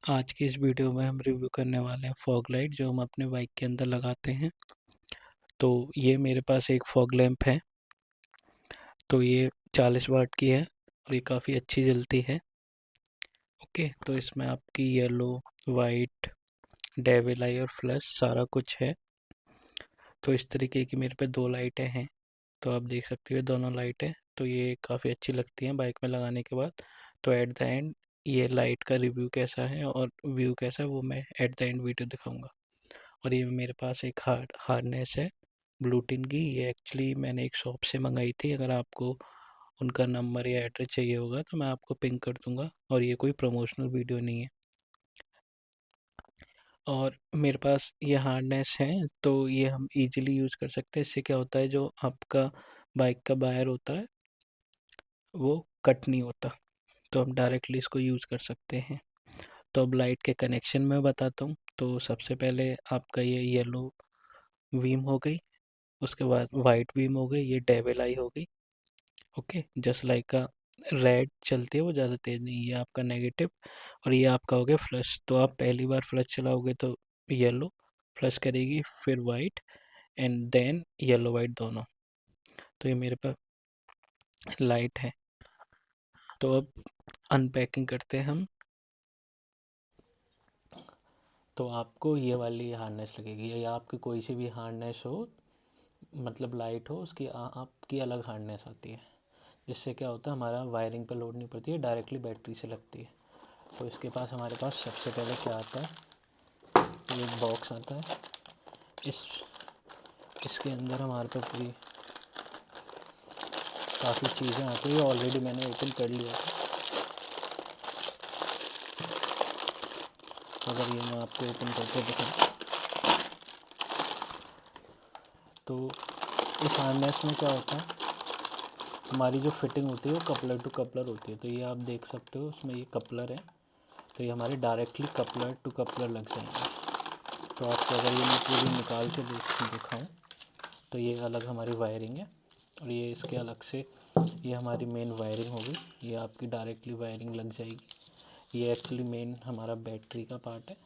आज की इस वीडियो में हम रिव्यू करने वाले हैं फॉग लाइट जो हम अपने बाइक के अंदर लगाते हैं। तो ये मेरे पास एक फॉग लैंप है। तो ये 40 वाट की है और ये काफ़ी अच्छी जलती है। ओके, तो इसमें आपकी येलो, वाइट, डेविल आई और फ्लैश सारा कुछ है। तो इस तरीके की मेरे पे दो लाइटें हैं। तो आप देख सकते हो दोनों लाइटें, तो ये काफ़ी अच्छी लगती हैं बाइक में लगाने के बाद। तो एट द एंड ये लाइट का रिव्यू कैसा है और व्यू कैसा है वो मैं एट द एंड वीडियो दिखाऊंगा। और ये मेरे पास एक हार्नेस है ब्लूटिन की। ये एक्चुअली मैंने एक शॉप से मंगाई थी। अगर आपको उनका नंबर या एड्रेस चाहिए होगा तो मैं आपको पिंक कर दूंगा। और ये कोई प्रमोशनल वीडियो नहीं है। और मेरे पास ये हार्नेस है, तो ये हम इजीली यूज़ कर सकते हैं। इससे क्या होता है, जो आपका बाइक का वायर होता है वो कट नहीं होता। तो हम डायरेक्टली इसको यूज़ कर सकते हैं। तो अब लाइट के कनेक्शन में बताता हूँ। तो सबसे पहले आपका ये येलो बीम हो गई, उसके बाद वाइट बीम हो गई, ये डेविल आई हो गई। ओके, जस्ट लाइक का रेड चलती है, वो ज़्यादा तेज़ नहीं, ये आपका नेगेटिव। और ये आपका हो गया फ्लश। तो आप पहली बार फ्लश चलाओगे तो येलो फ्लश करेगी, फिर white and then yellow white दोनों। तो ये मेरे पास लाइट है। तो अब अनपैकिंग करते हैं हम। तो आपको ये वाली हार्नेस लगेगी, या आपकी कोई सी भी हार्नेस हो, मतलब लाइट हो, उसकी आपकी अलग हार्नेस आती है। जिससे क्या होता है, हमारा वायरिंग पर लोड नहीं पड़ती है, डायरेक्टली बैटरी से लगती है। तो इसके पास हमारे पास सबसे पहले क्या आता है, ये एक बॉक्स आता है। इस इसके अंदर हमारे पास पूरी काफ़ी चीज़ें आती है। ऑलरेडी मैंने ओपन कर लिया था। अगर ये मैं आपको ओपन करके दिखाऊँ तो इस हार्नेस में क्या होता है, हमारी जो फिटिंग होती है वो कपलर टू कपलर होती है। तो ये आप देख सकते हो, उसमें ये कपलर है। तो ये हमारे डायरेक्टली कपलर टू कपलर लग जाएंगे। तो आपको अगर ये मैं पूरी निकाल के दिखाऊँ तो ये अलग हमारी वायरिंग है। और ये इसके अलग से ये हमारी मेन वायरिंग होगी। ये आपकी डायरेक्टली वायरिंग लग जाएगी। ये एक्चुअली मेन हमारा बैटरी का पार्ट है।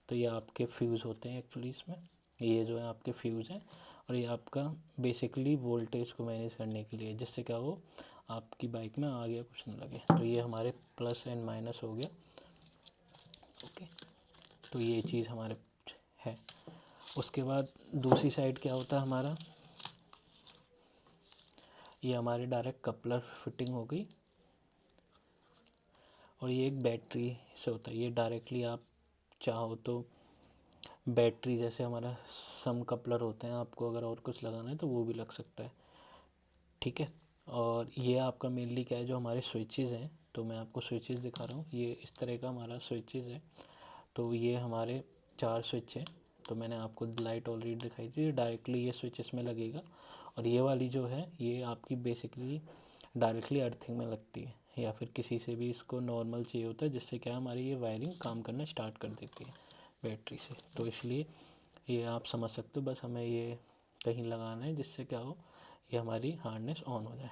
तो ये आपके फ्यूज़ होते हैं एक्चुअली इसमें। ये जो है आपके फ्यूज़ हैं। और ये आपका बेसिकली वोल्टेज को मैनेज करने के लिए, जिससे क्या हो आपकी बाइक में आगे कुछ ना लगे। तो ये हमारे प्लस एंड माइनस हो गया। ओके, तो ये चीज़ हमारे है। उसके बाद दूसरी साइड क्या होता है हमारा, ये हमारे डायरेक्ट कपलर फिटिंग हो गई। और ये एक बैटरी से होता है। ये डायरेक्टली आप चाहो तो बैटरी, जैसे हमारा सम कपलर होते हैं, आपको अगर और कुछ लगाना है तो वो भी लग सकता है। ठीक है। और ये आपका मेनली क्या है, जो हमारे स्विचेस हैं, तो मैं आपको स्विचेस दिखा रहा हूँ। ये इस तरह का हमारा स्विचेस है। तो ये हमारे 4 स्विच हैं। तो मैंने आपको लाइट ऑलरेडी दिखाई थी, डायरेक्टली ये स्विच इसमें लगेगा। और ये वाली जो है ये आपकी बेसिकली डायरेक्टली अर्थिंग में लगती है, या फिर किसी से भी इसको नॉर्मल चाहिए होता है, जिससे क्या हमारी ये वायरिंग काम करना स्टार्ट कर देती है बैटरी से। तो इसलिए ये आप समझ सकते हो, बस हमें ये कहीं लगाना है जिससे क्या हो, ये हमारी हार्नेस ऑन हो जाए।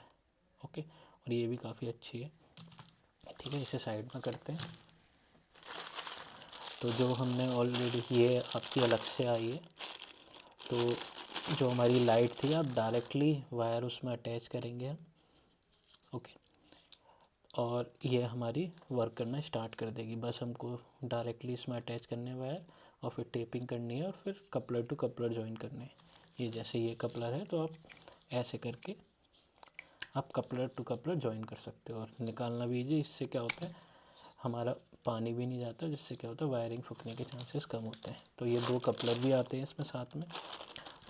ओके, और ये भी काफ़ी अच्छी है। ठीक है, इसे साइड में करते हैं। तो जो हमने ऑलरेडी, ये आपकी अलग से आई है। तो जो हमारी लाइट थी, आप डायरेक्टली वायर उसमें अटैच करेंगे हम। ओके, और ये हमारी वर्क करना स्टार्ट कर देगी। बस हमको डायरेक्टली इसमें अटैच करने वायर, और फिर टेपिंग करनी है, और फिर कपलर टू कपलर जॉइन करने हैं। ये जैसे ये कपलर है, तो आप ऐसे करके आप कपलर टू कपलर जॉइन कर सकते हो। और निकालना भी ईजी। इससे क्या होता है, हमारा पानी भी नहीं जाता, जिससे क्या होता है वायरिंग फूकने के चांसेस कम होते हैं। तो ये 2 कपलर भी आते हैं इसमें साथ में।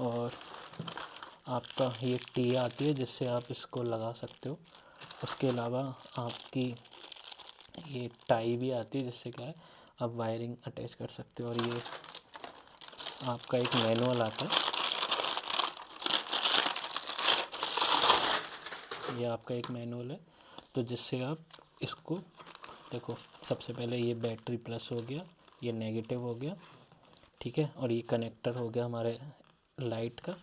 और आपका ये टी आती है, जिससे आप इसको लगा सकते हो। उसके अलावा आपकी ये टाई भी आती है, जिससे क्या है आप वायरिंग अटैच कर सकते हो। और ये आपका एक मैनुअल आता है। ये आपका एक मैनुअल है, तो जिससे आप इसको देखो। सबसे पहले ये बैटरी प्लस हो गया, ये नेगेटिव हो गया। ठीक है, और ये कनेक्टर हो गया हमारे लाइट का।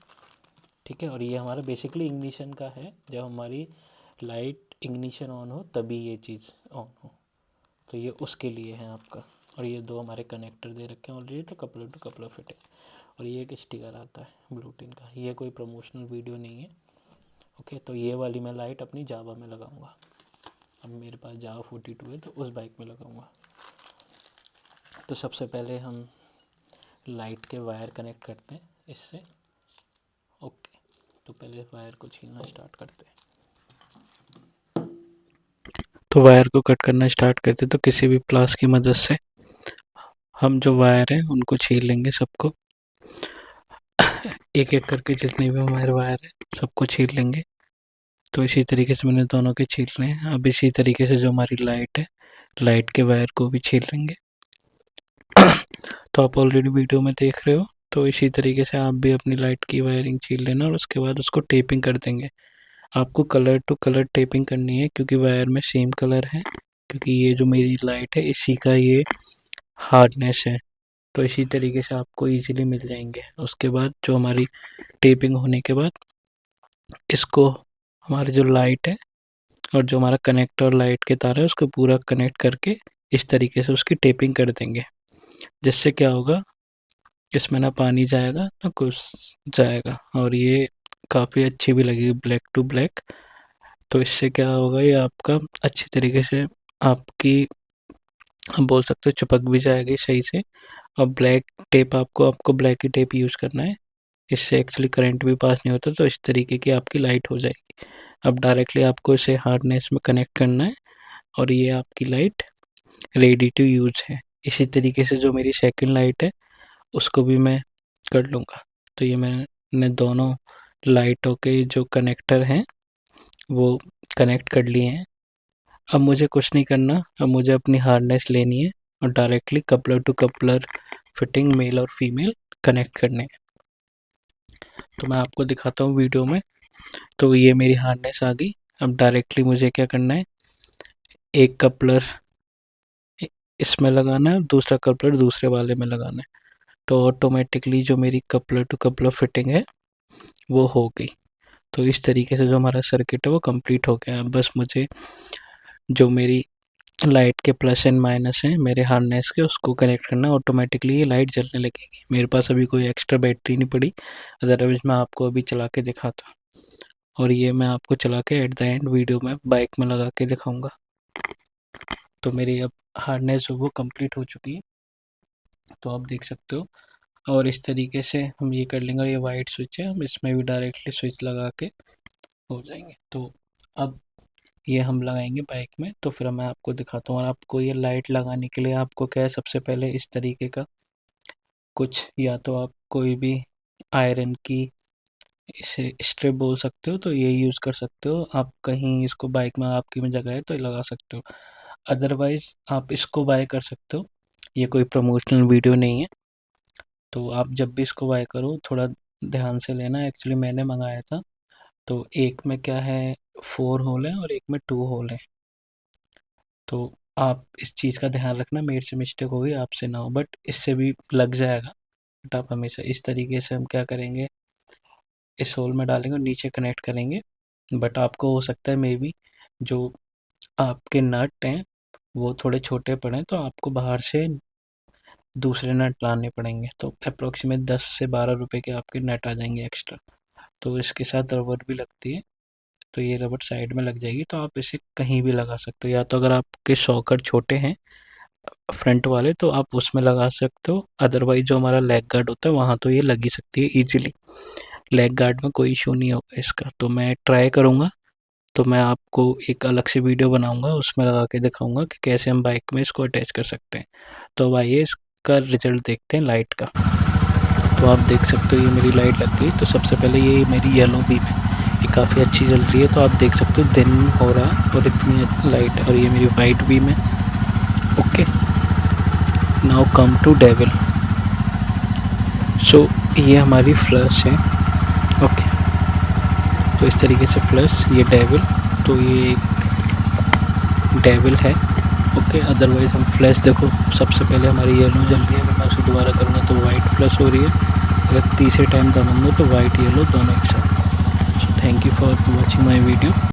ठीक है, और ये हमारा बेसिकली इग्निशन का है। जब हमारी लाइट इग्निशन ऑन हो तभी ये चीज़ ऑन हो, तो ये उसके लिए है आपका। और ये दो हमारे कनेक्टर दे रखे हैं ऑलरेडी, तो कपलर टू कपलर फिटिंग। और ये एक स्टिकर आता है ब्लूटिन का। ये कोई प्रमोशनल वीडियो नहीं है। ओके, तो ये वाली मैं लाइट अपनी जावा में लगाऊंगा। अब मेरे पास जावा 42 है तो उस बाइक में लगाऊंगा। तो सबसे पहले हम लाइट के वायर कनेक्ट करते हैं इससे। ओके, तो पहले वायर को छीलना स्टार्ट करते हैं। तो वायर को कट करना स्टार्ट करते तो किसी भी प्लास की मदद से हम जो वायर हैं उनको छील लेंगे सबको, एक एक करके जितने भी हमारे वायर हैं सबको छील लेंगे। तो इसी तरीके से मैंने दोनों के छील रहे हैं। अब इसी तरीके से जो हमारी लाइट है, लाइट के वायर को भी छील लेंगे। तो आप ऑलरेडी वीडियो में देख रहे हो, तो इसी तरीके से आप भी अपनी लाइट की वायरिंग छील लेना और उसके बाद उसको टेपिंग कर देंगे। आपको कलर टू कलर टेपिंग करनी है क्योंकि वायर में सेम कलर है, क्योंकि ये जो मेरी लाइट है इसी का ये हार्डनेस है। तो इसी तरीके से आपको इजीली मिल जाएंगे। उसके बाद जो हमारी टेपिंग होने के बाद इसको हमारी जो लाइट है और जो हमारा कनेक्टर लाइट के तार है उसको पूरा कनेक्ट करके इस तरीके से उसकी टेपिंग कर देंगे। जिससे क्या होगा, इसमें ना पानी जाएगा ना कुछ जाएगा, और ये काफ़ी अच्छी भी लगेगी ब्लैक टू ब्लैक। तो इससे क्या होगा, ये आपका अच्छी तरीके से आपकी, हम बोल सकते हो, चिपक भी जाएगी सही से। और ब्लैक टेप आपको ब्लैक ही टेप यूज़ करना है, इससे एक्चुअली करंट भी पास नहीं होता। तो इस तरीके की आपकी लाइट हो जाएगी। अब डायरेक्टली आपको इसे हार्डनेस में कनेक्ट करना है और ये आपकी लाइट रेडी टू यूज है। इसी तरीके से जो मेरी सेकंड लाइट है उसको भी मैं कर लूँगा। तो ये मैंने दोनों लाइटों के जो कनेक्टर हैं वो कनेक्ट कर लिए हैं। अब मुझे कुछ नहीं करना, अब मुझे अपनी हार्डनेस लेनी है और directly coupler to coupler fitting male और फीमेल कनेक्ट करने हैं। तो मैं आपको दिखाता हूँ वीडियो में। तो ये मेरी हार्डनेस आ गई। अब डायरेक्टली मुझे क्या करना है, एक कपलर इसमें लगाना है, दूसरा कपलर दूसरे वाले में लगाना है। तो ऑटोमेटिकली जो मेरी कपलर टू कपलर फिटिंग है वो हो गई। तो इस तरीके से जो हमारा सर्किट है वो कंप्लीट हो गया है। बस मुझे जो मेरी लाइट के प्लस एंड माइनस हैं मेरे हार्नेस के, उसको कनेक्ट करना, ऑटोमेटिकली ये लाइट जलने लगेगी। मेरे पास अभी कोई एक्स्ट्रा बैटरी नहीं पड़ी, अदरवाइज मैं आपको अभी चला के दिखाता। और ये मैं आपको चला के एट द एंड वीडियो में बाइक में लगा के दिखाऊंगा। तो मेरी अब हार्नेस वो कंप्लीट हो चुकी है, तो आप देख सकते हो। और इस तरीके से हम ये कर लेंगे। और ये वाइट स्विच है, हम इसमें भी डायरेक्टली स्विच लगा के हो जाएंगे। तो अब ये हम लगाएंगे बाइक में, तो फिर मैं आपको दिखाता हूँ। और आपको ये लाइट लगाने के लिए आपको क्या है, सबसे पहले इस तरीके का कुछ, या तो आप कोई भी आयरन की इसे स्ट्रिप बोल सकते हो तो ये यूज़ कर सकते हो। आप कहीं इसको बाइक में आपकी में जगह है तो ये लगा सकते हो, अदरवाइज़ आप इसको बाय कर सकते हो। ये कोई प्रमोशनल वीडियो नहीं है। तो आप जब भी इसको बाय करो थोड़ा ध्यान से लेना। एक्चुअली मैंने मंगाया था, तो एक में क्या है 4 होल है और एक में 2 होल है। तो आप इस चीज़ का ध्यान रखना, मेरे से मिस्टेक होगी आपसे ना हो, बट इससे भी लग जाएगा। बट आप हमेशा इस तरीके से हम क्या करेंगे, इस होल में डालेंगे और नीचे कनेक्ट करेंगे। बट आपको हो सकता है मे बी जो आपके नट हैं वो थोड़े छोटे पड़े, तो आपको बाहर से दूसरे नट लाने पड़ेंगे। तो अप्रोक्सीमेट 10 से 12 रुपए के आपके नट आ जाएंगे एक्स्ट्रा। तो इसके साथ रबर भी लगती है, तो ये रबर साइड में लग जाएगी। तो आप इसे कहीं भी लगा सकते हो, या तो अगर आपके शॉकर छोटे हैं फ्रंट वाले तो आप उसमें लगा सकते हो, अदरवाइज जो हमारा लेग गार्ड होता है वहाँ तो ये लगी सकती है ईजिली। लेग गार्ड में कोई इशू नहीं होगा इसका। तो मैं ट्राई करूँगा, तो मैं आपको एक अलग से वीडियो बनाऊंगा, उसमें लगा के दिखाऊंगा कि कैसे हम बाइक में इसको अटैच कर सकते हैं। तो अब आइए इसका रिजल्ट देखते हैं लाइट का। तो आप देख सकते हो ये मेरी लाइट लग गई। तो सबसे पहले ये मेरी येलो बीम है, ये काफ़ी अच्छी जल रही है। तो आप देख सकते हो दिन हो रहा है और इतनी लाइट है। और ये मेरी वाइट बीम है। Okay, now come to devil. So ये हमारी फ्लैश है। ओके, तो इस तरीके से फ्लैश, ये डेविल, तो ये एक डेविल है। ओके, अदरवाइज हम फ्लैश देखो, सबसे पहले हमारी येलो जल रही है, अगर मैं उसे दोबारा करूँगा तो वाइट फ्लैश हो रही है। अगर तीसरे टाइम दबाऊंगा तो वाइट येलो दोनों एक साथ। So thank you for watching my video.